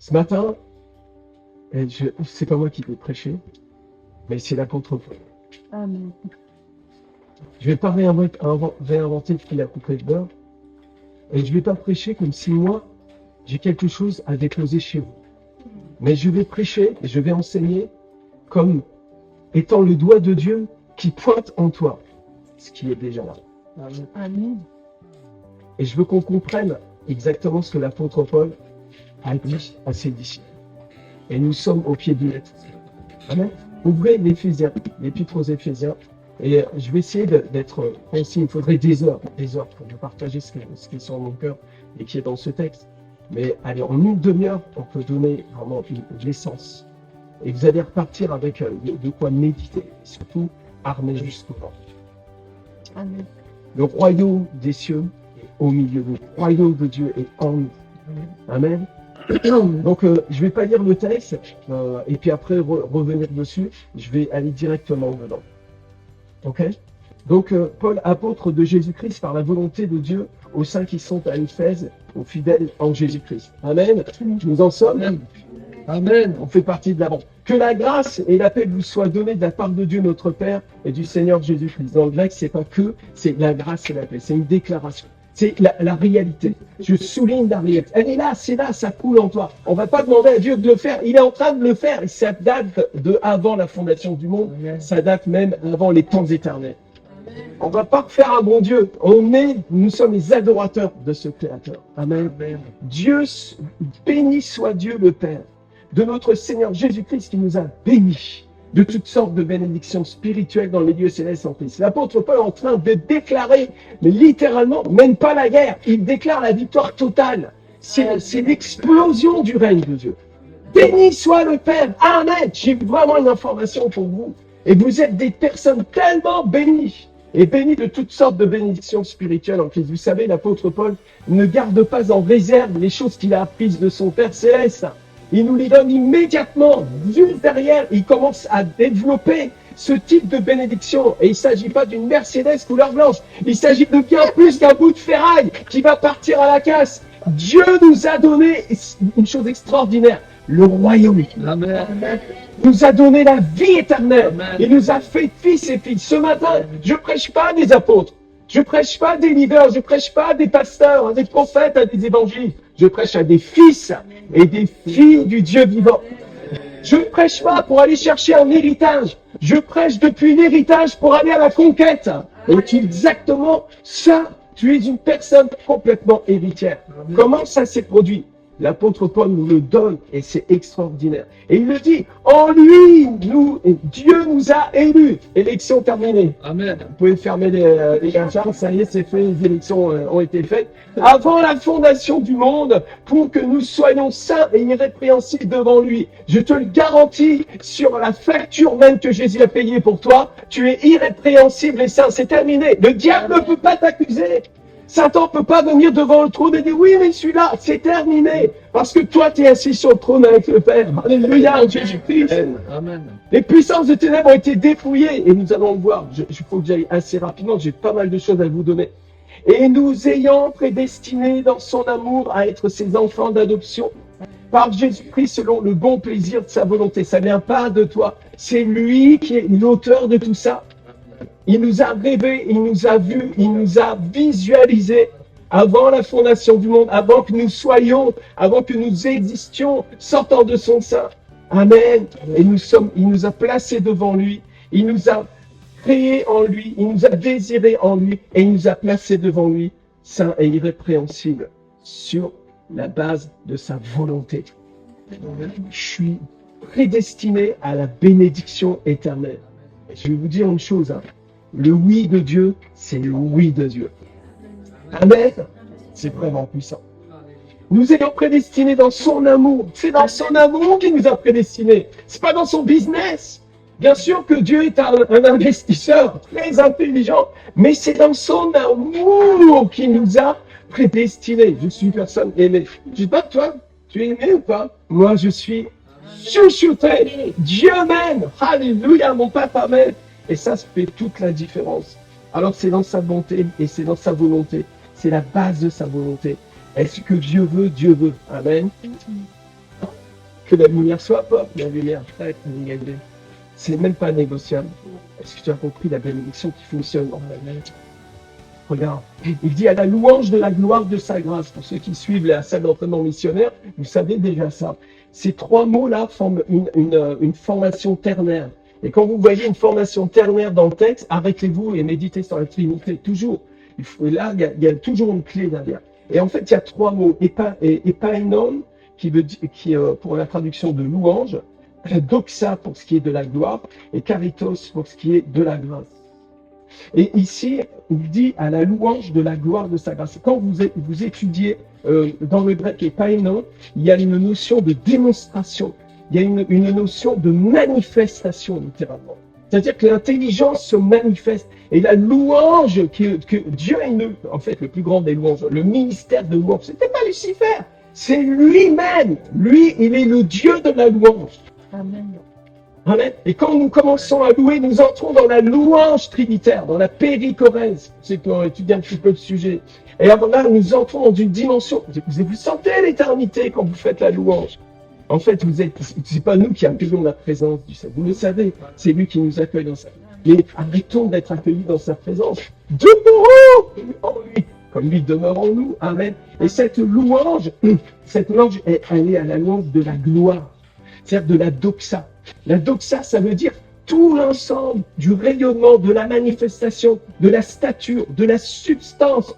Ce matin, c'est pas moi qui vais prêcher, mais c'est l'apôtre Paul. Amen. Je vais pas réinventer le fil à couper de beurre, et je vais pas prêcher comme si moi, j'ai quelque chose à déposer chez vous. Mais je vais prêcher et je vais enseigner comme étant le doigt de Dieu qui pointe en toi, ce qui est déjà là. Amen. Amen. Et je veux qu'on comprenne exactement ce que l'apôtre Paul a dit à ses disciples. Et nous sommes au pied du lettre. Amen. Ouvrez l'épître aux Éphésiens. Et je vais essayer d'être concis. Il faudrait des heures pour vous partager ce qui est sur mon cœur et qui est dans ce texte. Mais allez, en une demi-heure, on peut donner vraiment l'essence. Et vous allez repartir avec de quoi méditer, et surtout armé jusqu'au bout. Amen. Le royaume des cieux est au milieu de nous. Le royaume de Dieu est en nous. Amen. Donc, je vais pas lire le texte et puis après revenir dessus. Je vais aller directement dedans. Ok. Donc, Paul, apôtre de Jésus-Christ par la volonté de Dieu aux saints qui sont à Éphèse, aux fidèles en Jésus-Christ. Amen. Nous en sommes. Amen. On fait partie de l'avant. Que la grâce et la paix vous soient données de la part de Dieu notre Père et du Seigneur Jésus-Christ. Dans le grec, c'est pas que, c'est la grâce et la paix. C'est une déclaration. C'est la réalité. Je souligne la réalité. Elle est là, c'est là, ça coule en toi. On va pas demander à Dieu de le faire. Il est en train de le faire. Et ça date de avant la fondation du monde. Ça date même avant les temps éternels. On va pas faire un bon Dieu. Nous sommes les adorateurs de ce Créateur. Amen. Dieu, béni soit Dieu le Père, de notre Seigneur Jésus-Christ qui nous a bénis de toutes sortes de bénédictions spirituelles dans les lieux célestes en Christ. L'apôtre Paul est en train de déclarer, mais littéralement, même pas la guerre, il déclare la victoire totale. C'est l'explosion du règne de Dieu. Béni soit le Père. Amen. J'ai vraiment une information pour vous. Et vous êtes des personnes tellement bénies. Et bénies de toutes sortes de bénédictions spirituelles en Christ. Vous savez, l'apôtre Paul ne garde pas en réserve les choses qu'il a apprises de son Père céleste. Il nous les donne immédiatement, juste derrière. Il commence à développer ce type de bénédiction. Et il ne s'agit pas d'une Mercedes couleur blanche. Il s'agit de bien plus qu'un bout de ferraille qui va partir à la casse. Dieu nous a donné une chose extraordinaire, le royaume. Amen. Il nous a donné la vie éternelle. Amen. Il nous a fait fils et filles. Ce matin, je ne prêche pas des apôtres. Je ne prêche pas des leaders. Je ne prêche pas des pasteurs, des prophètes, à des évangiles. Je prêche à des fils et des filles du Dieu vivant. Je ne prêche pas pour aller chercher un héritage. Je prêche depuis l'héritage pour aller à la conquête. Et tu es exactement ça. Tu es une personne complètement héritière. Amen. Comment ça s'est produit? L'apôtre Paul nous le donne et c'est extraordinaire. Et il le dit, en lui, Dieu nous a élus. Élection terminée. Amen. Vous pouvez fermer les gâchards, ça y est, c'est fait, les élections ont été faites. Avant la fondation du monde, pour que nous soyons saints et irrépréhensibles devant lui. Je te le garantis, sur la facture même que Jésus a payée pour toi, tu es irrépréhensible et saint. C'est terminé. Le diable ne peut pas t'accuser. Satan ne peut pas venir devant le trône et dire oui, mais celui-là, c'est terminé. Parce que toi, tu es assis sur le trône avec le Père. Alléluia, en Jésus-Christ. Amen. Les puissances de ténèbres ont été dépouillées. Et nous allons le voir. Il faut que j'aille assez rapidement. J'ai pas mal de choses à vous donner. Et nous ayant prédestinés dans son amour à être ses enfants d'adoption par Jésus-Christ selon le bon plaisir de sa volonté. Ça ne vient pas de toi. C'est lui qui est l'auteur de tout ça. Il nous a rêvé, il nous a vus, il nous a visualisés avant la fondation du monde, avant que nous soyons, avant que nous existions, sortant de son sein. Amen. Et il nous a placés devant lui, il nous a créés en lui, il nous a désirés en lui, et il nous a placés devant lui, saints et irrépréhensibles, sur la base de sa volonté. Je suis prédestiné à la bénédiction éternelle. Et je vais vous dire une chose, le oui de Dieu, c'est le oui de Dieu. Amen. C'est vraiment puissant. Nous ayons prédestinés dans son amour. C'est dans son amour qu'il nous a prédestinés. C'est pas dans son business. Bien sûr que Dieu est un investisseur très intelligent, mais c'est dans son amour qu'il nous a prédestinés. Je suis une personne aimée. Je dis pas toi, tu es aimé ou pas? Moi, je suis chouchouté. Dieu m'aime. Alléluia, mon papa m'aime. Et ça fait toute la différence. Alors c'est dans sa bonté et c'est dans sa volonté. C'est la base de sa volonté. Est-ce que Dieu veut? Dieu veut. Amen. Que la lumière soit, pop, la lumière, tac, dégagée. C'est même pas négociable. Est-ce que tu as compris la bénédiction qui fonctionne dans la main? Regarde, il dit à la louange de la gloire de sa grâce. Pour ceux qui suivent la salle d'entraînement missionnaire, vous savez déjà ça. Ces trois mots-là forment une formation ternaire. Et quand vous voyez une formation ternaire dans le texte, arrêtez-vous et méditez sur la Trinité, toujours. Là, il y a toujours une clé derrière. Et en fait, il y a trois mots. Epainon, pour la traduction de louange, doxa pour ce qui est de la gloire, et karitos pour ce qui est de la grâce. Et ici, il dit à la louange de la gloire de sa grâce. Quand vous étudiez dans le grec epainon, il y a une notion de démonstration, il y a une notion de manifestation, littéralement. C'est-à-dire que l'intelligence se manifeste. Et la louange que Dieu est, en fait, le plus grand des louanges, le ministère de louange, c'était pas Lucifer, c'est lui-même. Lui, il est le Dieu de la louange. Amen. Amen. Et quand nous commençons à louer, nous entrons dans la louange trinitaire, dans la péricorèse. C'est pour étudier un petit peu le sujet. Et avant là, nous entrons dans une dimension. Vous sentez l'éternité quand vous faites la louange. En fait, c'est pas nous qui accueillons la présence du Seigneur. Vous le savez, c'est lui qui nous accueille dans sa présence. Mais arrêtons d'être accueillis dans sa présence. Demeurons en lui, comme lui demeure en nous. Amen. Et cette louange, elle est à la louange de la gloire. C'est-à-dire de la doxa. La doxa, ça veut dire tout l'ensemble du rayonnement, de la manifestation, de la stature, de la substance.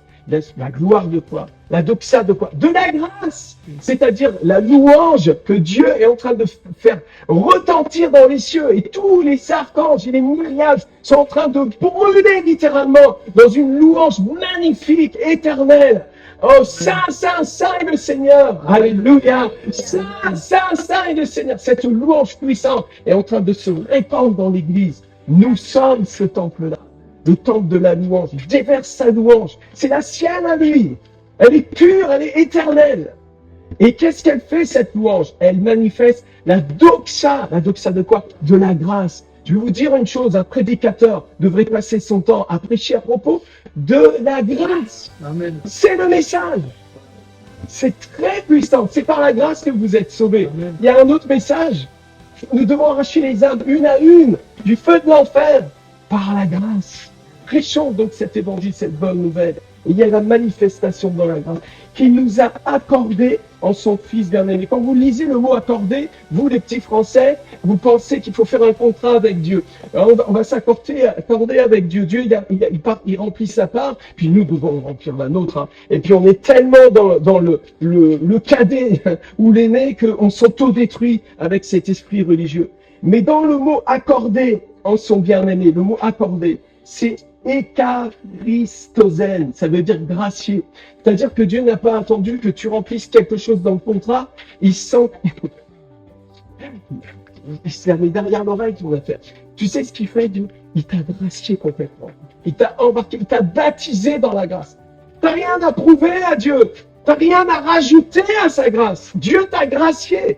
La gloire de quoi? La doxa de quoi? De la grâce. C'est-à-dire la louange que Dieu est en train de faire retentir dans les cieux. Et tous les archanges et les myriades sont en train de brûler littéralement dans une louange magnifique, éternelle. Oh, saint, saint, saint est le Seigneur. Alléluia. Saint, saint, saint est le Seigneur. Cette louange puissante est en train de se répandre dans l'Église. Nous sommes ce temple-là. Le temple de la louange. Il déverse sa louange. C'est la sienne à lui. Elle est pure, elle est éternelle. Et qu'est-ce qu'elle fait, cette louange? Elle manifeste la doxa. La doxa de quoi? De la grâce. Je vais vous dire une chose, un prédicateur devrait passer son temps à prêcher à propos de la grâce. Amen. C'est le message. C'est très puissant. C'est par la grâce que vous êtes sauvés. Amen. Il y a un autre message. Nous devons arracher les âmes une à une du feu de l'enfer par la grâce. Prêchons donc cet évangile, cette bonne nouvelle. Et il y a la manifestation dans la grâce qu'il nous a accordé en son Fils bien-aimé. Quand vous lisez le mot accordé, vous les petits Français, vous pensez qu'il faut faire un contrat avec Dieu. Alors on va s'accorder avec Dieu. Dieu, il remplit sa part, puis nous devons remplir la nôtre. Hein. Et puis on est tellement dans le cadet ou l'aîné qu'on s'auto-détruit avec cet esprit religieux. Mais dans le mot accordé en son bien-aimé, le mot accordé, c'est écharistosène, ça veut dire gracier. C'est-à-dire que Dieu n'a pas attendu que tu remplisses quelque chose dans le contrat, il sent... il se la met derrière l'oreille ton affaire. Tu sais ce qu'il fait, Dieu? Il t'a gracié complètement. Il t'a embarqué, il t'a baptisé dans la grâce. T'as rien à prouver à Dieu. T'as rien à rajouter à sa grâce. Dieu t'a gracié.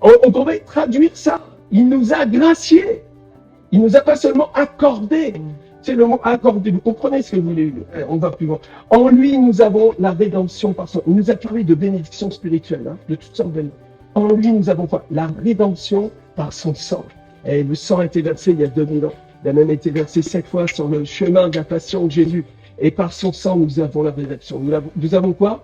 On pourrait traduire ça. Il nous a graciés. Il nous a pas seulement accordé. C'est le mot accordé. Vous comprenez ce que vous voulez? On va plus loin. En lui, nous avons la rédemption par son... Il nous a parlé de bénédiction spirituelle, hein, de toutes sortes de... En lui, nous avons quoi? La rédemption par son sang. Et le sang a été versé il y a 2000 ans. Il a même été versé 7 fois sur le chemin de la passion de Jésus. Et par son sang, nous avons la rédemption. Nous avons quoi?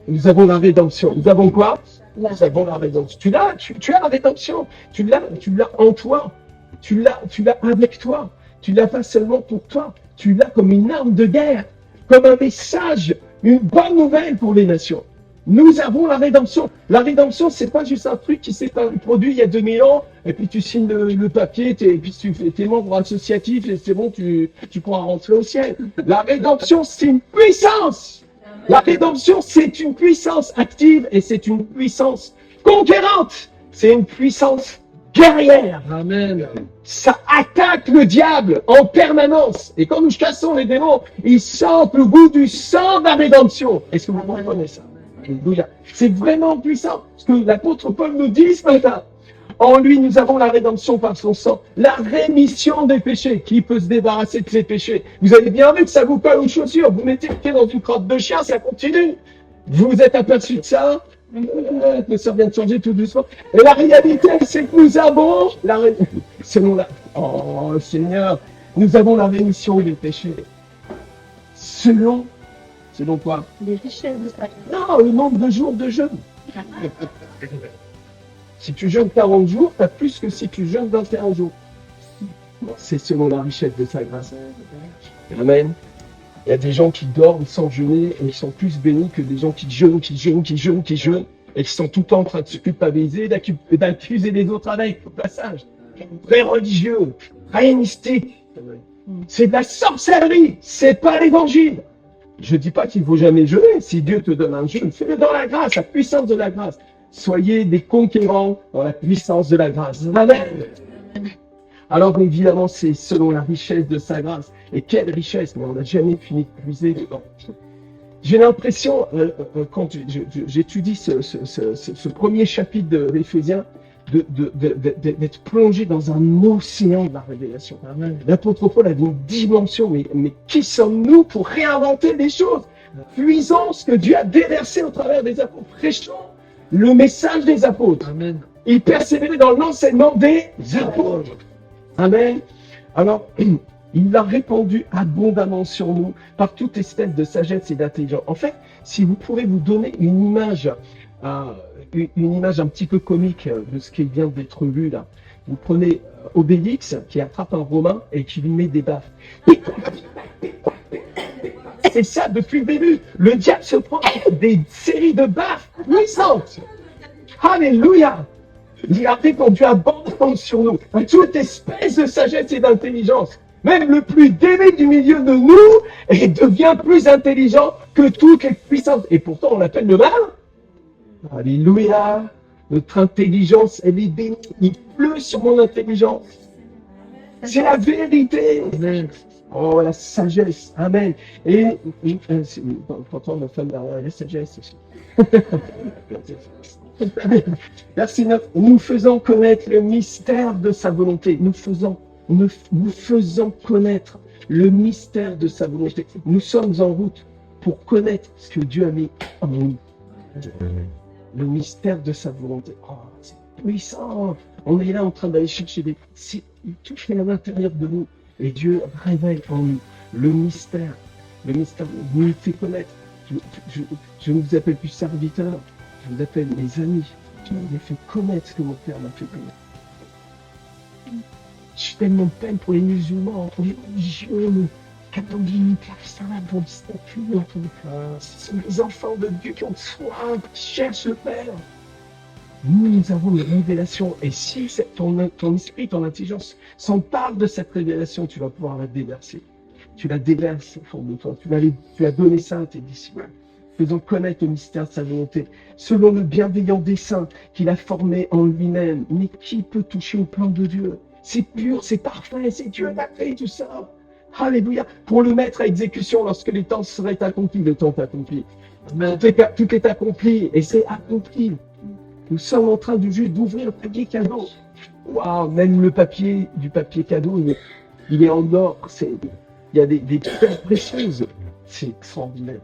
Nous avons la rédemption. Nous avons quoi? Nous avons la rédemption. Tu as la rédemption. Tu l'as en toi. Tu l'as avec toi. Tu l'as pas seulement pour toi, tu l'as comme une arme de guerre, comme un message, une bonne nouvelle pour les nations. Nous avons la rédemption. La rédemption, c'est pas juste un truc qui s'est produit il y a 2000 ans, et puis tu signes le papier, et puis tu fais tes membres associatifs, et c'est bon, tu pourras rentrer au ciel. La rédemption, c'est une puissance. La rédemption, c'est une puissance active, et c'est une puissance conquérante. C'est une puissance guerrière. Amen. Ça attaque le diable en permanence. Et quand nous chassons les démons, ils sentent le goût du sang de la rédemption. Est-ce que vous comprenez ça? Alléluia. C'est vraiment puissant. Ce que l'apôtre Paul nous dit ce matin. En lui, nous avons la rédemption par son sang. La rémission des péchés. Qui peut se débarrasser de ses péchés? Vous avez bien vu que ça vous colle aux chaussures. Vous mettez le pied dans une crotte de chien, ça continue. Vous vous êtes aperçu de ça? L'atmosphère vient de changer tout doucement. Et la réalité, c'est que nous avons, selon la, oh Seigneur, nous avons la rémission des péchés. Selon quoi? Les richesses de sa Non, le nombre de jours de jeûne. Si tu jeûnes 40 jours, tu as plus que si tu jeûnes 21 jours. Bon, c'est selon la richesse de sa grâce. Amen. Il y a des gens qui dorment sans jeûner et ils sont plus bénis que des gens qui jeûnent et qui sont tout le temps en train de se culpabiliser, d'accuser les autres avec, au passage. Très religieux, très mystique. C'est de la sorcellerie, c'est pas l'évangile. Je dis pas qu'il faut jamais jeûner. Si Dieu te donne un jeûne, fais-le dans la grâce, la puissance de la grâce. Soyez des conquérants dans la puissance de la grâce. Amen. Alors évidemment, c'est selon la richesse de sa grâce. Et quelle richesse, mais on n'a jamais fini de puiser dedans. J'ai l'impression, quand j'étudie ce premier chapitre de l'Éphésiens, d'être plongé dans un océan de la révélation. L'apôtre Paul avait une dimension, mais qui sommes-nous pour réinventer les choses? Puisons ce que Dieu a déversé au travers des apôtres. Prêchons le message des apôtres. Amen. Il persévérait dans l'enseignement des apôtres. Amen. Alors, il l'a répandu abondamment sur nous par toute espèce de sagesse et d'intelligence. En fait, si vous pouvez vous donner une image un petit peu comique de ce qui vient d'être vu là. Vous prenez Obélix qui attrape un Romain et qui lui met des baffes. C'est ça depuis le début. Le diable se prend des séries de baffes puissantes. Alléluia. Il a répandu abondamment sur nous à toute espèce de sagesse et d'intelligence. Même le plus démé du milieu de nous et devient plus intelligent que toutes les puissances. Et pourtant, on l'appelle le mal. Alléluia. Notre intelligence, elle est bénie. Il pleut sur mon intelligence. C'est la vérité. Amen. Oh, la sagesse. Amen. Et pourtant, ma femme a la sagesse aussi. Verset 9. Nous faisons connaître le mystère de sa volonté. Nous faisons connaître le mystère de sa volonté. Nous sommes en route pour connaître ce que Dieu a mis en nous. Le mystère de sa volonté. Oh, c'est puissant. On est là en train d'aller chercher tout fait à l'intérieur de nous. Et Dieu révèle en nous le mystère. Le mystère nous fait connaître. Je ne vous appelle plus serviteurs. Je vous appelle mes amis. Je vous ai fait connaître ce que mon Père m'a fait connaître. Je suis tellement de peine pour les musulmans, pour les religieux, catholiques, personnes pour le statut. Ce sont des enfants de Dieu qui ont soif, qui cherchent le Père. Nous avons une révélation. Et si ton esprit, ton intelligence s'empare de cette révélation, tu vas pouvoir la déverser. Tu la déverses au fond de toi. Tu as donné ça à tes disciples. Faisons connaître le mystère de sa volonté, selon le bienveillant dessein qu'il a formé en lui-même. Mais qui peut toucher au plan de Dieu? C'est pur, c'est parfait, c'est Dieu qui a fait tout ça. Alléluia. Pour le mettre à exécution lorsque les temps seraient accomplis, le temps est accompli. Tout est accompli et c'est accompli. Nous sommes en train juste d'ouvrir le papier cadeau. Waouh, même le papier du papier cadeau, il est en or. Il y a des pierres précieuses. C'est extraordinaire.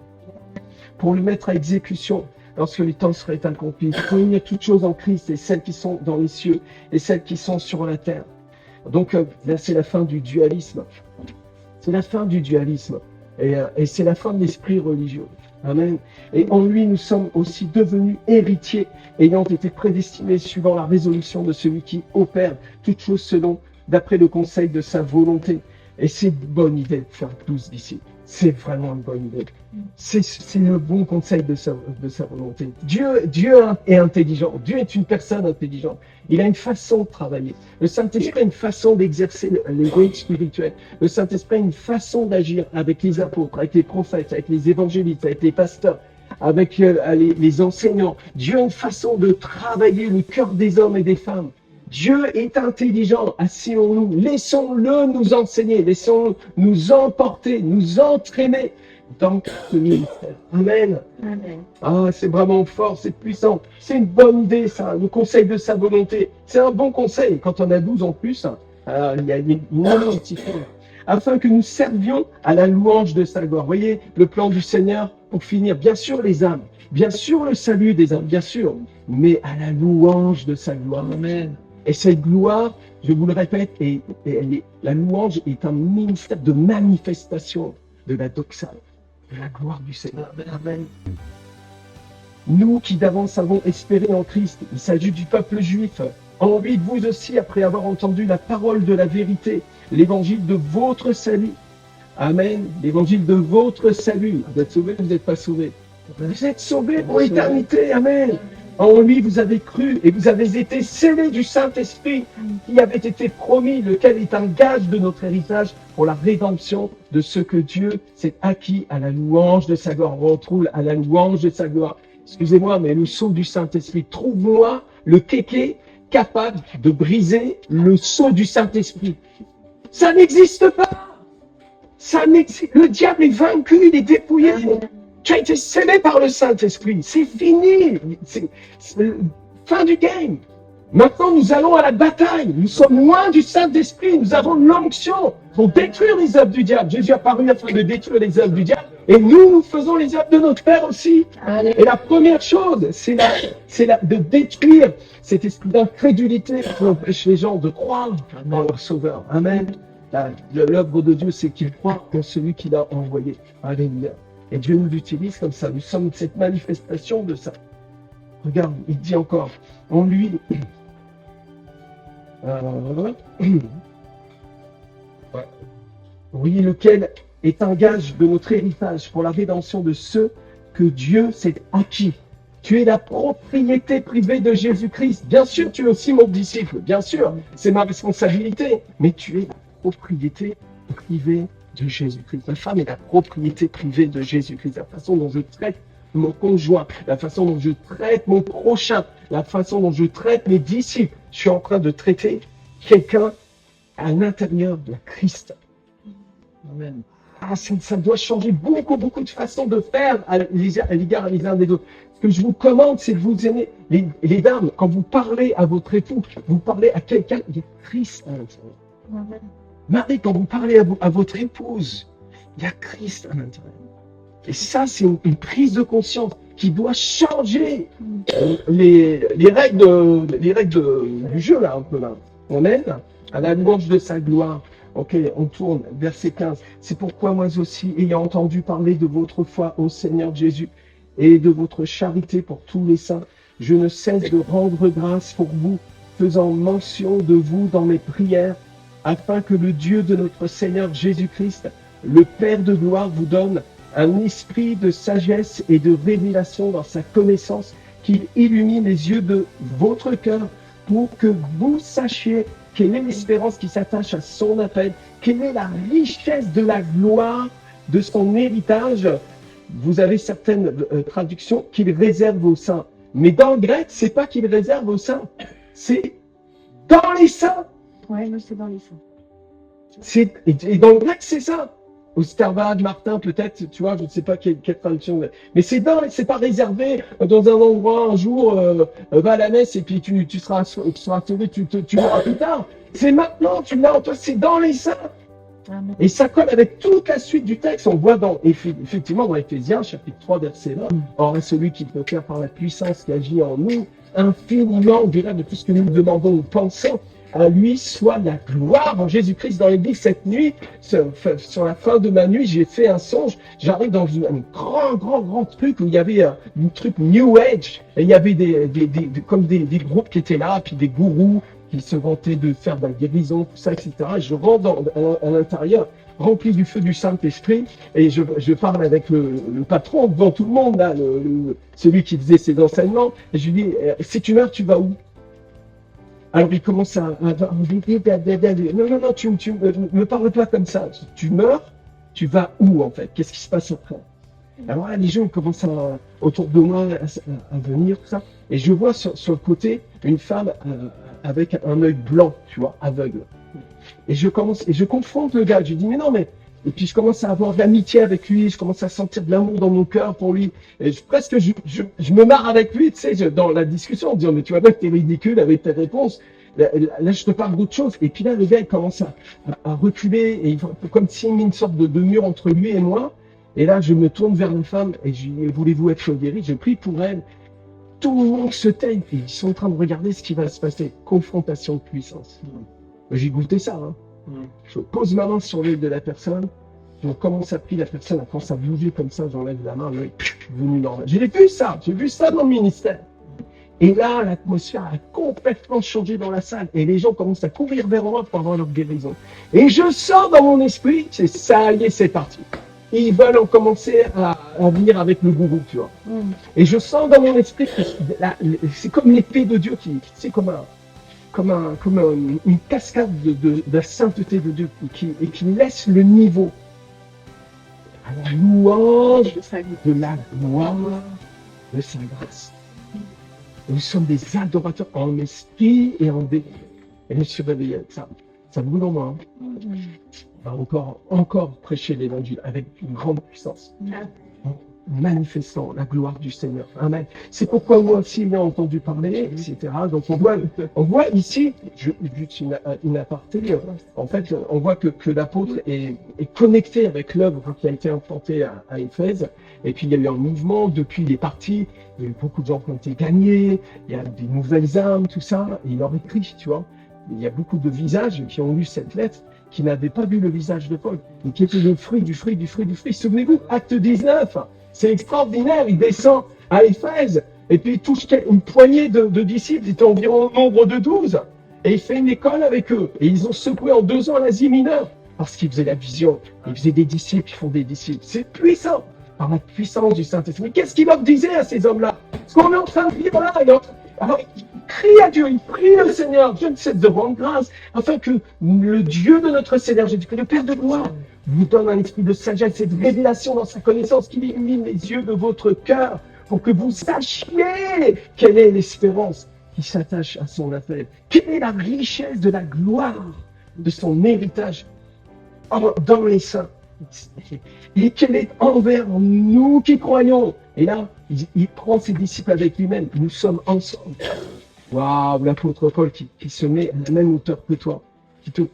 Pour le mettre à exécution lorsque les temps seraient accomplis, pour unir toutes choses en Christ, et celles qui sont dans les cieux et celles qui sont sur la terre. Donc là, c'est la fin du dualisme. C'est la fin du dualisme. Et c'est la fin de l'esprit religieux. Amen. Et en lui, nous sommes aussi devenus héritiers, ayant été prédestinés suivant la résolution de celui qui opère toutes choses d'après le conseil de sa volonté. Et c'est une bonne idée de faire 12 disciples. C'est vraiment une bonne idée. C'est le bon conseil de sa volonté. Dieu est intelligent. Dieu est une personne intelligente. Il a une façon de travailler. Le Saint-Esprit a une façon d'exercer l'égoïsme spirituel. Le Saint-Esprit a une façon d'agir avec les apôtres, avec les prophètes, avec les évangélistes, avec les pasteurs, avec les enseignants. Dieu a une façon de travailler le cœur des hommes et des femmes. Dieu est intelligent, asseyons-nous, laissons-le nous enseigner, laissons-le nous emporter, nous entraîner dans ce ministère. Amen. Amen. Ah, c'est vraiment fort, c'est puissant. C'est une bonne idée, ça, le conseil de sa volonté. C'est un bon conseil. Quand on a 12 en plus, il y a une amitié. Afin que nous servions à la louange de sa gloire. Vous voyez, le plan du Seigneur, pour finir, bien sûr les âmes, Bien sûr, le salut des hommes, bien sûr, mais à la louange de sa gloire. Amen. Et cette gloire, je vous le répète, la louange est un ministère de manifestation de la doxa, de la gloire du Seigneur. Amen. Nous qui d'avance avons espéré en Christ, il s'agit du peuple juif, en lui, vous aussi, après avoir entendu la parole de la vérité, l'évangile de votre salut. Amen. L'évangile de votre salut. Vous êtes sauvés, vous n'êtes pas sauvés. Vous êtes sauvés pour l'éternité. Amen. En lui, vous avez cru et vous avez été scellés du Saint-Esprit qui avait été promis, lequel est un gage de notre héritage pour la rédemption de ce que Dieu s'est acquis à la louange de sa gloire. On retrouve à la louange de sa gloire. Excusez-moi, mais le sceau du Saint-Esprit, trouve-moi le kéké capable de briser le sceau du Saint-Esprit. Ça n'existe pas. Ça n'existe. Le diable est vaincu, il est dépouillé. Tu as été scellé par le Saint-Esprit. C'est fini. C'est fin du game. Maintenant, nous allons à la bataille. Nous sommes loin du Saint-Esprit. Nous avons l'onction pour détruire les œuvres du diable. Jésus est apparu afin de détruire les œuvres du diable. Et nous faisons les œuvres de notre Père aussi. Et la première chose, c'est de détruire cet esprit d'incrédulité qui empêche les gens de croire en leur Sauveur. Amen. L'œuvre de Dieu, c'est qu'il croit en celui qui l'a envoyé. Alléluia. Et Dieu nous utilise comme ça. Nous sommes cette manifestation de ça. Regarde, il dit encore, en lui, oui, lequel est un gage de notre héritage pour la rédemption de ceux que Dieu s'est acquis. Tu es la propriété privée de Jésus-Christ. Bien sûr, tu es aussi mon disciple. Bien sûr, c'est ma responsabilité. Mais tu es la propriété privée de Jésus-Christ. Ma femme est la propriété privée de Jésus-Christ. La façon dont je traite mon conjoint, la façon dont je traite mon prochain, la façon dont je traite mes disciples. Je suis en train de traiter quelqu'un à l'intérieur de Christ. Amen. Ah, ça doit changer beaucoup de façons de faire à l'égard les uns des autres. Ce que je vous commande, c'est de vous aimer. Les dames, quand vous parlez à votre époux, vous parlez à quelqu'un, il y a Christ à l'intérieur. Marie, quand vous parlez à votre épouse, il y a Christ à l'intérieur. Et ça, c'est une prise de conscience qui doit changer les règles du jeu, là, un peu là. On aide à la louange de sa gloire. Ok, on tourne, verset 15. C'est pourquoi moi aussi, ayant entendu parler de votre foi au Seigneur Jésus et de votre charité pour tous les saints, je ne cesse de rendre grâce pour vous, faisant mention de vous dans mes prières, afin que le Dieu de notre Seigneur Jésus-Christ, le Père de gloire, vous donne un esprit de sagesse et de révélation dans sa connaissance, qu'il illumine les yeux de votre cœur pour que vous sachiez quelle est l'espérance qui s'attache à son appel, quelle est la richesse de la gloire de son héritage. Vous avez certaines traductions qu'il réserve aux saints. Mais dans le grec, c'est pas qu'il réserve aux saints, c'est dans les saints. Ouais, mais c'est dans les saints. Et dans le grec, c'est ça. Au Starvad, Martin, peut-être, tu vois, je ne sais pas quelle traduction. Mais c'est pas réservé dans un endroit, un jour, va à la messe et puis tu seras sauvé, tu verras plus tard. C'est maintenant, tu l'as en toi, c'est dans les saints. Amen. Et ça colle avec toute la suite du texte. On voit effectivement dans Éphésiens, chapitre 3, verset 1, or celui qui peut faire par la puissance qui agit en nous, infiniment au-delà de tout ce que nous demandons ou pensons, à lui soit la gloire en Jésus-Christ. Dans l'église cette nuit, sur la fin de ma nuit, j'ai fait un songe. J'arrive dans un grand truc où il y avait un truc New Age. Et il y avait comme des groupes qui étaient là, puis des gourous qui se vantaient de faire de la guérison, tout ça, etc. Et je rentre à l'intérieur, rempli du feu du Saint-Esprit, et je parle avec le patron devant tout le monde, là, celui qui faisait ses enseignements, et je lui dis, si tu meurs, tu vas où? Alors il commence à non, tu me parles pas comme ça. Tu meurs, tu vas où en fait? Qu'est-ce qui se passe après? Alors là, les gens commencent autour de moi à venir, tout ça. Et je vois sur le côté une femme avec un œil blanc, tu vois, aveugle. Et je confronte le gars. Je lui dis, mais non, mais... Et puis je commence à avoir de l'amitié avec lui, je commence à sentir de l'amour dans mon cœur pour lui. Et je me marre avec lui, tu sais, dans la discussion, en disant, mais tu vois bien que t'es ridicule avec tes réponses. Là, je te parle d'autre chose. Et puis là, le gars, il commence à reculer, et il fait comme s'il met une sorte de mur entre lui et moi. Et là, je me tourne vers une femme et je lui dis, voulez-vous être guéri? Je prie pour elle. Tout le monde se tait. Et ils sont en train de regarder ce qui va se passer. Confrontation de puissance. J'ai goûté ça. Hein. Je pose ma main sur l'œil de la personne. Je commence à prier, la personne elle commence à bouger comme ça. J'enlève la main, l'œil devenu normal. J'ai vu ça dans le ministère. Et là, l'atmosphère a complètement changé dans la salle. Et les gens commencent à courir vers moi pour avoir leur guérison. Et je sens dans mon esprit, c'est ça y est, c'est parti. Ils veulent en commencer à venir avec le gourou, tu vois. Et je sens dans mon esprit que c'est comme l'épée de Dieu c'est comme une cascade de la sainteté de Dieu et qui laisse le niveau à la louange de la gloire de sa grâce. Nous sommes des adorateurs en esprit et en vérité. Et je me suis réveillé avec ça. Ça brûle en moi. On va encore prêcher l'évangile avec une grande puissance. En manifestant la gloire du Seigneur. Amen. C'est pourquoi moi aussi, j'ai entendu parler, etc. Donc on voit ici, juste une aparté, en fait, on voit que l'apôtre est connecté avec l'œuvre qui a été implantée à Éphèse. Et puis il y a eu un mouvement, depuis il est parti, il y a eu beaucoup de gens qui ont été gagnés, il y a des nouvelles âmes, tout ça, et il leur écrit, tu vois. Il y a beaucoup de visages qui ont lu cette lettre, qui n'avaient pas vu le visage de Paul, et qui était le fruit du fruit. Souvenez-vous, acte 19, c'est extraordinaire, il descend à Éphèse, et puis il touche une poignée de disciples, il était environ au nombre de 12, et il fait une école avec eux, et ils ont secoué en 2 ans l'Asie mineure, parce qu'ils faisaient la vision, ils faisaient des disciples, ils font des disciples, c'est puissant, par la puissance du Saint-Esprit. Qu'est-ce qu'il leur disait à ces hommes-là? Ce qu'on est en train de vivre là, alors, il crie à Dieu, il prie le Seigneur, Dieu ne cesse de rendre grâce, afin que le Dieu de notre Seigneur Jésus-Christ, le Père de gloire, vous donne un esprit de sagesse et de révélation dans sa connaissance, qui illumine les yeux de votre cœur, pour que vous sachiez quelle est l'espérance qui s'attache à son appel, quelle est la richesse de la gloire de son héritage dans les saints, et quelle est envers nous qui croyons. Et là, il prend ses disciples avec lui-même. Nous sommes ensemble. Waouh, l'apôtre Paul qui se met à la même hauteur que toi,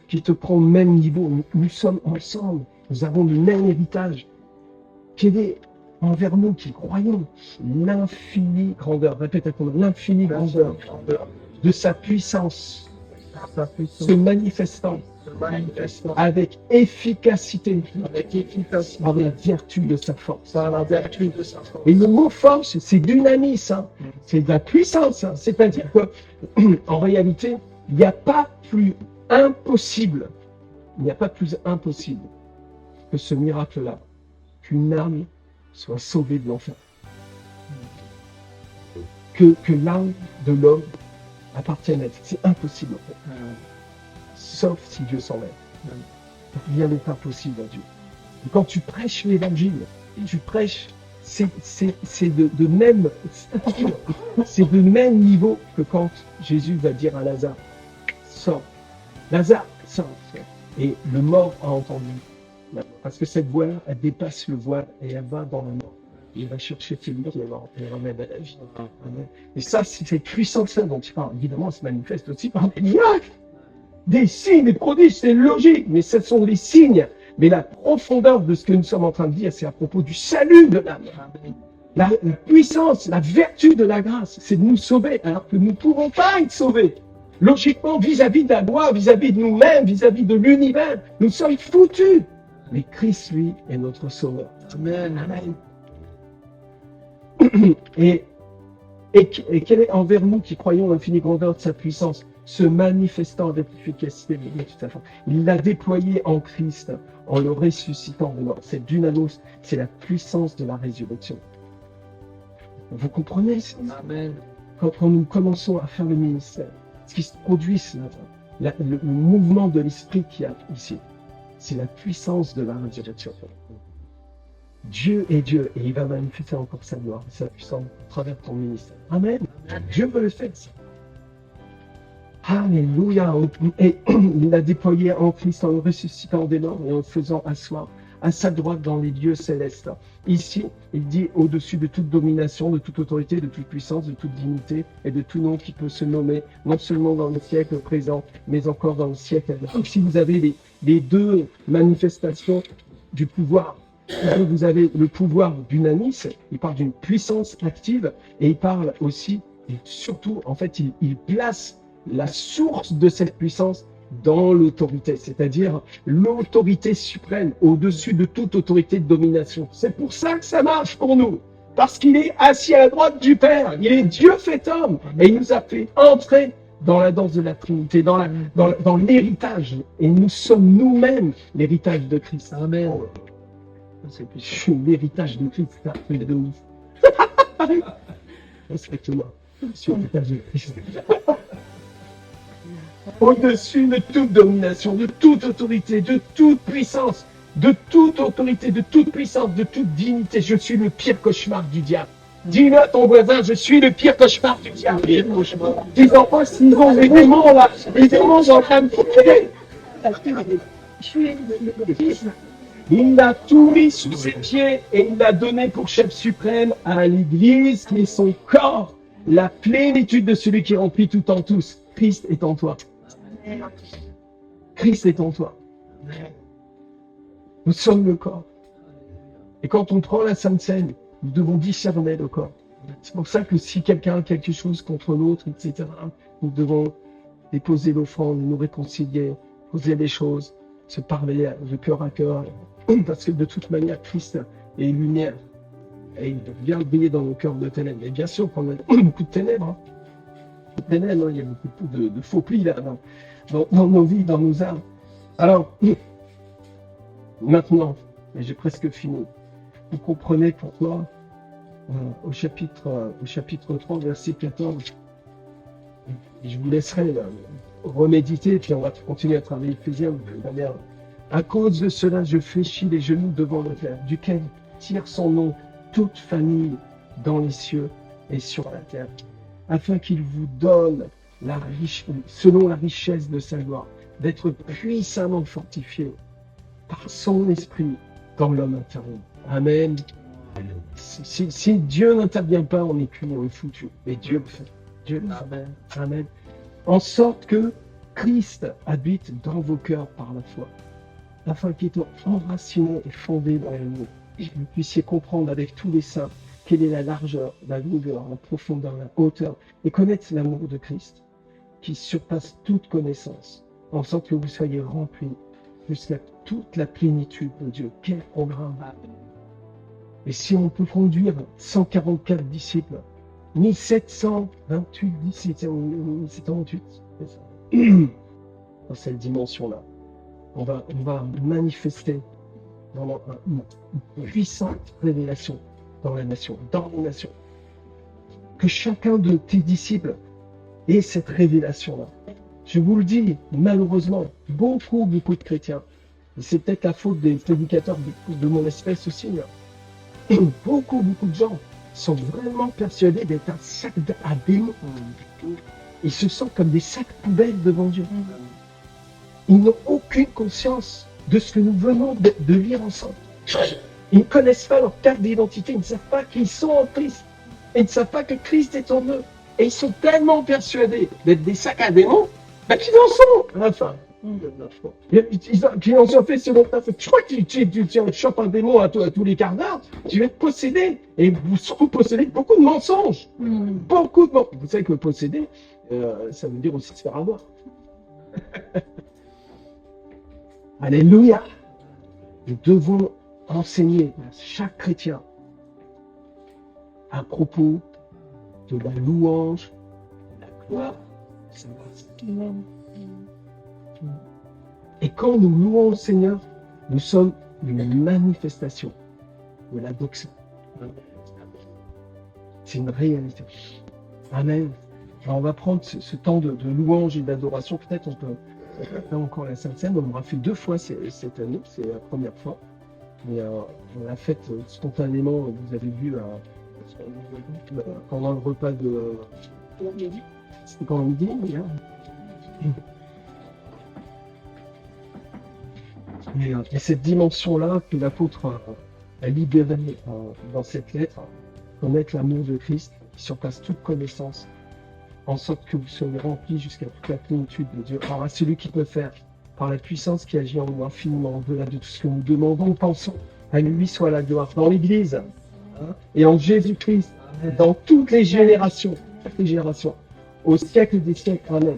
qui te prend au même niveau. Nous sommes ensemble. Nous avons le même héritage. Quelle est envers nous qui croyons l'infinie grandeur, répète avec moi, l'infinie grandeur de sa puissance, se manifestant avec efficacité, par la vertu de sa force. Et le mot force, c'est dynamis, hein. C'est de la puissance. Hein. C'est-à-dire que, en réalité, il n'y a pas plus impossible, que ce miracle-là, qu'une âme soit sauvée de l'enfer. Que l'âme de l'homme appartienne à Dieu. C'est impossible, en fait. Sauf si Dieu s'en mêle. Rien n'est impossible à Dieu. Et quand tu prêches l'évangile, tu prêches, c'est de même stature, c'est de même niveau que quand Jésus va dire à Lazare, sors. Lazare, sors. Et le mort a entendu. Parce que cette voix, elle dépasse le voile et elle va dans le mort. Il va chercher celui qui est mort et ramène à la vie. Et ça, c'est cette puissance-là dont tu parles. Évidemment, elle se manifeste aussi par des miracles. Des signes, des prodiges, c'est logique, mais ce sont des signes. Mais la profondeur de ce que nous sommes en train de dire, c'est à propos du salut de l'âme. La puissance, la vertu de la grâce, c'est de nous sauver, alors que nous ne pouvons pas être sauvés. Logiquement, vis-à-vis de la loi, vis-à-vis de nous-mêmes, vis-à-vis de l'univers, nous sommes foutus. Mais Christ, lui, est notre sauveur. Amen. Amen. Et quelle est envers nous qui croyons l'infinie grandeur de sa puissance, se manifestant avec efficacité, il l'a déployé en Christ, en le ressuscitant de mort. Cette dynamos, c'est la puissance de la résurrection. Vous comprenez? Amen. Quand nous commençons à faire le ministère, ce qui se produit ce matin, le mouvement de l'esprit qu'il y a ici, c'est la puissance de la résurrection. Dieu est Dieu et il va manifester encore sa gloire, sa puissance à travers ton ministère. Amen. Dieu veut le faire. Alléluia. Et il l'a déployé en Christ en le ressuscitant des morts et en le faisant asseoir à sa droite dans les lieux célestes. Ici, il dit au-dessus de toute domination, de toute autorité, de toute puissance, de toute dignité et de tout nom qui peut se nommer, non seulement dans le siècle présent, mais encore dans le siècle à venir. Si vous avez les deux manifestations du pouvoir Vous avez le pouvoir dunamis, il parle d'une puissance active et il parle aussi, et surtout, en fait, il place la source de cette puissance dans l'autorité, c'est-à-dire l'autorité suprême au-dessus de toute autorité de domination. C'est pour ça que ça marche pour nous, parce qu'il est assis à la droite du Père, il est Dieu fait homme, et il nous a fait entrer dans la danse de la Trinité, dans l'héritage, et nous sommes nous-mêmes l'héritage de Christ. Amen. Je suis l'héritage de Christ, c'est un truc de ouf. Respecte-moi, je suis l'héritage de Christ. Au-dessus de toute domination, de toute autorité, de toute puissance, de toute autorité, de toute puissance, de toute dignité. Je suis le pire cauchemar du diable. Dis-le à ton voisin, je suis le pire cauchemar du diable. Tes enfants, s'ils ont des démons là, les démons sont en train de crier. Je suis le fils. Il a tout mis sous ses pieds et il l'a donné pour chef suprême à l'Église qui est son corps, la plénitude de celui qui remplit tout en tous. Christ est en toi. Christ est en toi. Nous sommes le corps. Et quand on prend la Sainte Seine, nous devons discerner le corps. C'est pour ça que si quelqu'un a quelque chose contre l'autre, etc., nous devons déposer l'offrande, nous réconcilier, poser les choses, se parler de cœur à cœur. Parce que de toute manière, Christ est lumière. Et il vient briller dans nos cœurs de ténèbres. Et bien sûr qu'on a beaucoup de ténèbres. Hein. Ténèbres, hein, il y a beaucoup de faux plis là, dans nos vies, dans nos âmes. Alors, maintenant, et j'ai presque fini, vous comprenez pourquoi au chapitre 3, verset 14, je vous laisserai reméditer, puis on va continuer à travailler Éphésiens de manière. À cause de cela, je fléchis les genoux devant le Père, duquel tire son nom toute famille dans les cieux et sur la terre, afin qu'il vous donne selon la richesse de sa gloire, d'être puissamment fortifié par son esprit dans l'homme intérieur. Amen. Si Dieu n'intervient pas, on est cuit, on est foutu. Mais Dieu le fait. Dieu le fait. Amen. En sorte que Christ habite dans vos cœurs par la foi, afin qu'étant enraciné et fondé dans l'amour, vous puissiez comprendre avec tous les saints quelle est la largeur, la longueur, la profondeur, la hauteur, et connaître l'amour de Christ, qui surpasse toute connaissance, en sorte que vous soyez remplis jusqu'à toute la plénitude de Dieu. Quel programme! Et si on peut conduire 144 disciples, 1728 disciples, 1728, dans cette dimension-là, on va manifester dans une puissante révélation dans la nation, dans les nations. Que chacun de tes disciples ait cette révélation-là. Je vous le dis, malheureusement, beaucoup de chrétiens, et c'est peut-être la faute des prédicateurs de mon espèce aussi, mais beaucoup de gens sont vraiment persuadés d'être un sac à démons. Ils se sentent comme des sacs poubelles devant Dieu. Ils n'ont aucune conscience de ce que nous venons de lire ensemble. Ils ne connaissent pas leur carte d'identité, ils ne savent pas qu'ils sont en Christ. Ils ne savent pas que Christ est en eux. Et ils sont tellement persuadés d'être des sacs à démons, qu'ils en sont à la fin. Ils en sont fait selon ta fait. Je crois que tu chopes un démon à tous les quarts d'heure, tu vas être possédé. Et vous surtout possédez beaucoup de mensonges. Beaucoup de mensonges. Vous savez que posséder, ça veut dire aussi se faire avoir. Alléluia. Nous devons enseigner à chaque chrétien à propos de la louange, de la gloire, de sa grâce. Et quand nous louons le Seigneur, nous sommes une manifestation de la doxa. C'est une réalité. Amen. Alors on va prendre ce temps de louange et d'adoration. Peut-être on peut faire encore la Sainte Seine. On l'aura fait 2 fois cette année, c'est la première fois. Mais on l'a fait spontanément, vous avez vu, pendant le repas de... C'était quand midi, hier. Et cette dimension-là que l'apôtre a libérée dans cette lettre, connaître l'amour de Christ qui surpasse toute connaissance, en sorte que vous soyez remplis jusqu'à toute la plénitude de Dieu. Alors à celui qui peut faire, par la puissance qui agit en nous infiniment au-delà de tout ce que nous demandons ou pensons, À lui soit la gloire. Dans l'Église, hein, et en Jésus-Christ, dans toutes les générations, au siècle des siècles. Amen.